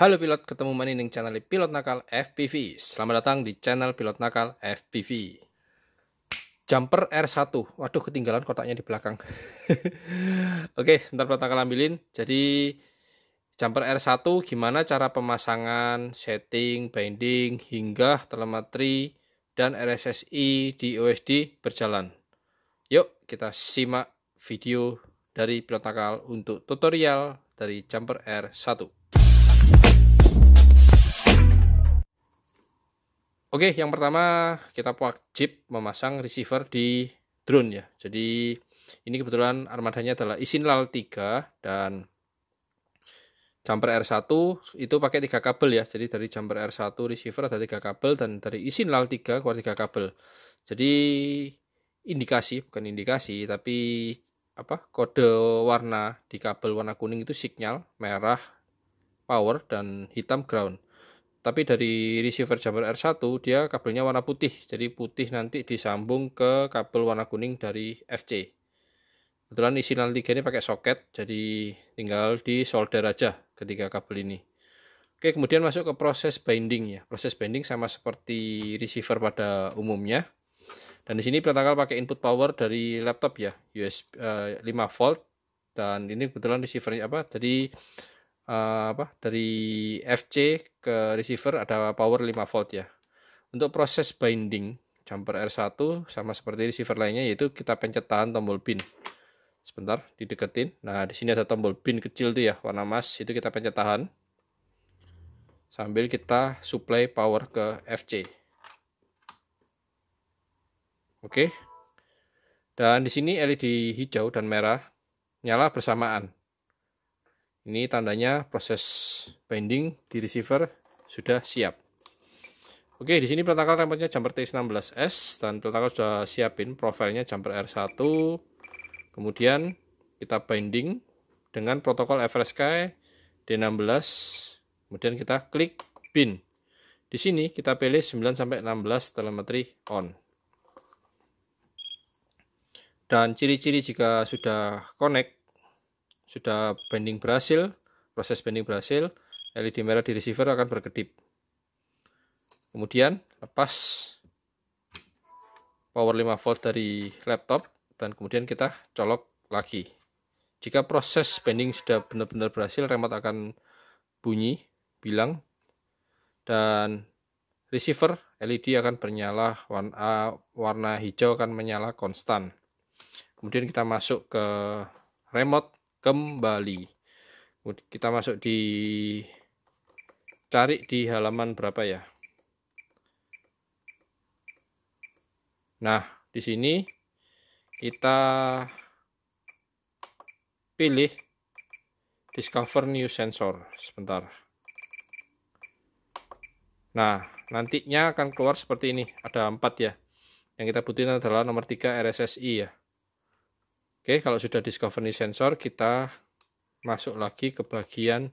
Halo pilot, ketemu maning ning channel Pilot Nakal FPV. Selamat datang di channel Pilot Nakal FPV. Jumper R1. Waduh, ketinggalan kotaknya di belakang. Oke, bentar Pilot Nakal ambilin. Jadi jumper R1 gimana cara pemasangan, setting, binding, hingga telemetri dan RSSI di OSD berjalan. Yuk kita simak video dari Pilot Nakal untuk tutorial dari jumper R1. Oke, yang pertama kita wajib memasang receiver di drone ya. Jadi ini kebetulan armadanya adalah Isinlal 3 dan jumper R1 itu pakai 3 kabel ya. Jadi dari jumper R1 receiver ada 3 kabel dan dari Isinlal 3 keluar 3 kabel. Jadi bukan indikasi tapi kode warna di kabel warna kuning itu signal, merah power dan hitam ground. Tapi dari receiver jumper R1 dia kabelnya warna putih. Jadi putih nanti disambung ke kabel warna kuning dari FC. Kebetulan Isinlal 3 ini pakai soket, jadi tinggal di solder aja ketiga kabel ini. Oke, kemudian masuk ke proses binding ya. Proses binding sama seperti receiver pada umumnya. Dan di sini Pilot Nakal pakai input power dari laptop ya, USB 5 volt. Dan ini kebetulan receivernya dari FC ke receiver ada power 5 volt ya. Untuk proses binding jumper R1 sama seperti receiver lainnya, yaitu kita pencet tahan tombol bin. Sebentar, dideketin. Nah, di sini ada tombol bin kecil tuh ya, warna emas, itu kita pencet tahan sambil kita supply power ke FC. Oke. Dan di sini LED hijau dan merah nyala bersamaan. Ini tandanya proses binding di receiver sudah siap. Oke, di sini Pilot Nakal remote-nya jumper T16S dan Pilot Nakal sudah siapin profilnya jumper R1. Kemudian kita binding dengan protokol FrSky D16. Kemudian kita klik bin. Di sini kita pilih 9 sampai 16 telemetri on. Dan ciri-ciri jika sudah connect, sudah binding berhasil, proses binding berhasil, LED merah di receiver akan berkedip. Kemudian lepas power 5 volt dari laptop dan kemudian kita colok lagi. Jika proses binding sudah benar-benar berhasil, remote akan bunyi, bilang, dan receiver LED akan bernyala, warna hijau akan menyala konstan. Kemudian kita masuk ke remote kembali. Kita masuk cari di halaman berapa ya. Nah, di sini kita pilih discover new sensor. Sebentar. Nah, nantinya akan keluar seperti ini. Ada 4 ya. Yang kita butuhin adalah nomor 3 RSSI ya. Oke, kalau sudah discover new sensor, kita masuk lagi ke bagian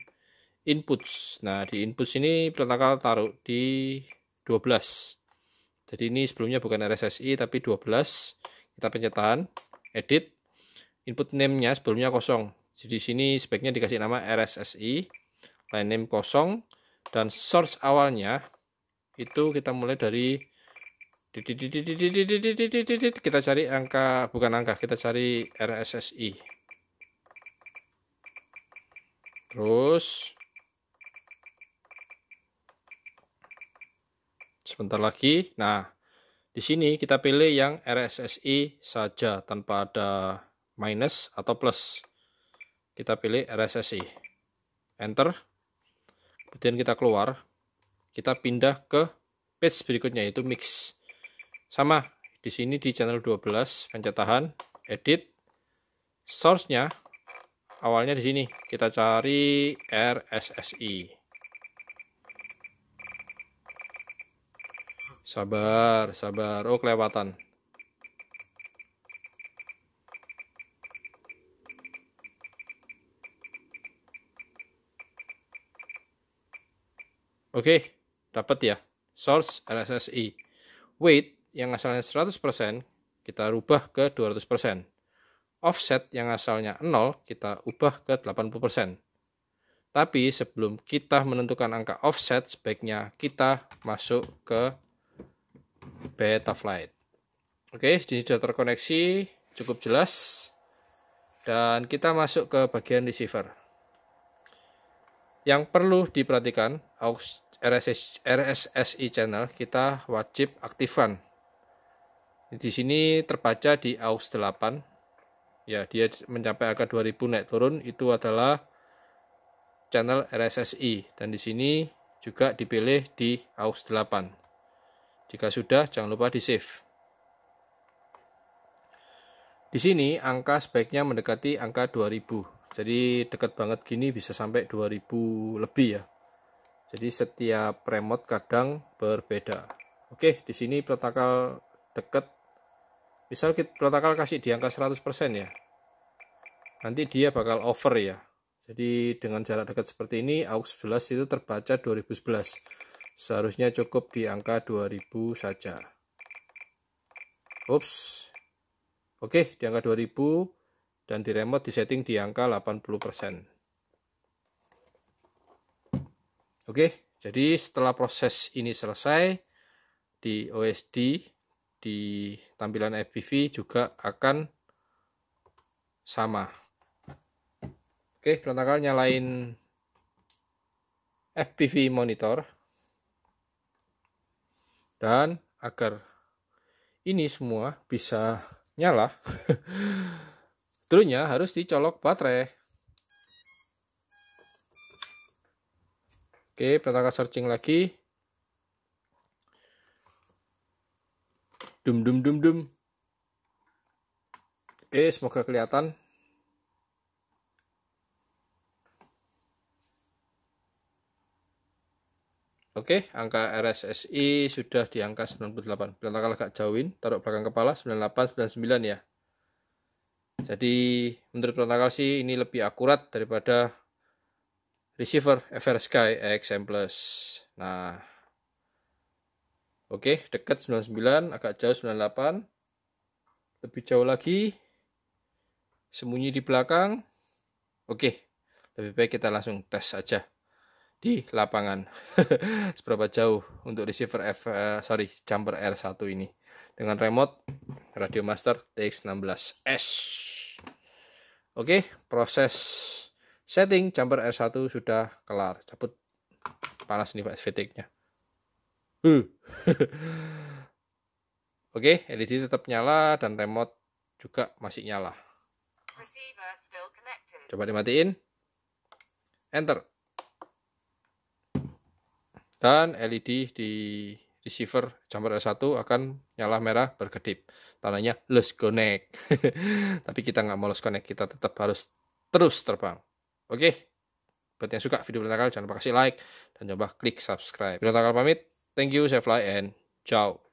inputs. Nah, di inputs ini Pilot Nakal taruh di 12. Jadi ini sebelumnya bukan RSSI tapi 12. Kita pencet tahan, edit. Input name-nya sebelumnya kosong. Jadi di sini speknya dikasih nama RSSI, line name kosong, dan source awalnya itu kita mulai dari kita cari kita cari RSSI. Terus sebentar lagi. Nah, di sini kita pilih yang RSSI saja tanpa ada minus atau plus. Kita pilih RSSI. Enter. Kemudian kita keluar. Kita pindah ke page berikutnya, yaitu mix. Sama, di sini di channel 12, pencet tahan, edit. Source-nya awalnya di sini. Kita cari RSSI. Sabar. Oh, kelewatan. Oke, dapat ya. Source RSSI. Weight yang asalnya 100% kita rubah ke 200%. Offset yang asalnya 0 kita ubah ke 80%. Tapi sebelum kita menentukan angka offset, sebaiknya kita masuk ke Betaflight. Oke, di sini sudah terkoneksi, cukup jelas. Dan kita masuk ke bagian receiver. Yang perlu diperhatikan, AUX RSSI channel kita wajib aktifkan. Di sini terbaca di AUX 8. Ya, dia mencapai angka 2000 naik turun, itu adalah channel RSSI, dan di sini juga dipilih di AUX 8. Jika sudah, jangan lupa di save. Di sini angka sebaiknya mendekati angka 2000. Jadi dekat banget gini bisa sampai 2000 lebih ya. Jadi setiap remote kadang berbeda. Oke, di sini protokol dekat. Misal kita protokol kasih di angka 100% ya. Nanti dia bakal over ya. Jadi dengan jarak dekat seperti ini, AUX 11 itu terbaca 2011. Seharusnya cukup di angka 2000 saja. Ups. Oke, di angka 2000 dan di remote disetting di angka 80%. Oke, jadi setelah proses ini selesai, di OSD, di tampilan FPV juga akan sama. Oke, protokol nyalain FPV monitor. Dan agar ini semua bisa nyala, drone-nya harus dicolok baterai. Oke, protokol searching lagi. Dum. Oke, semoga kelihatan. Oke, angka RSSI sudah di angka 98. Protokol agak jauhin, taruh belakang kepala, 98, 99 ya. Jadi menurut protokol sih ini lebih akurat daripada receiver FrSky XM+. Nah, oke, dekat 99, agak jauh 98. Lebih jauh lagi, sembunyi di belakang. Oke, lebih baik kita langsung tes aja di lapangan. Seberapa jauh untuk receiver jumper R1 ini dengan remote Radiomaster TX16S. Oke, proses setting jumper R1 sudah kelar. Cabut, panas nih Pak VTX-nya. Oke, LED tetap nyala dan remote juga masih nyala. Coba dimatiin. Enter. Dan LED di receiver jumper R1 akan nyala merah berkedip. Tandanya lose connect. Tapi kita nggak mau lose connect, kita tetap harus terus terbang. Oke, buat yang suka video protokol jangan lupa kasih like dan coba klik subscribe. Protokol pamit, thank you, saya fly and ciao.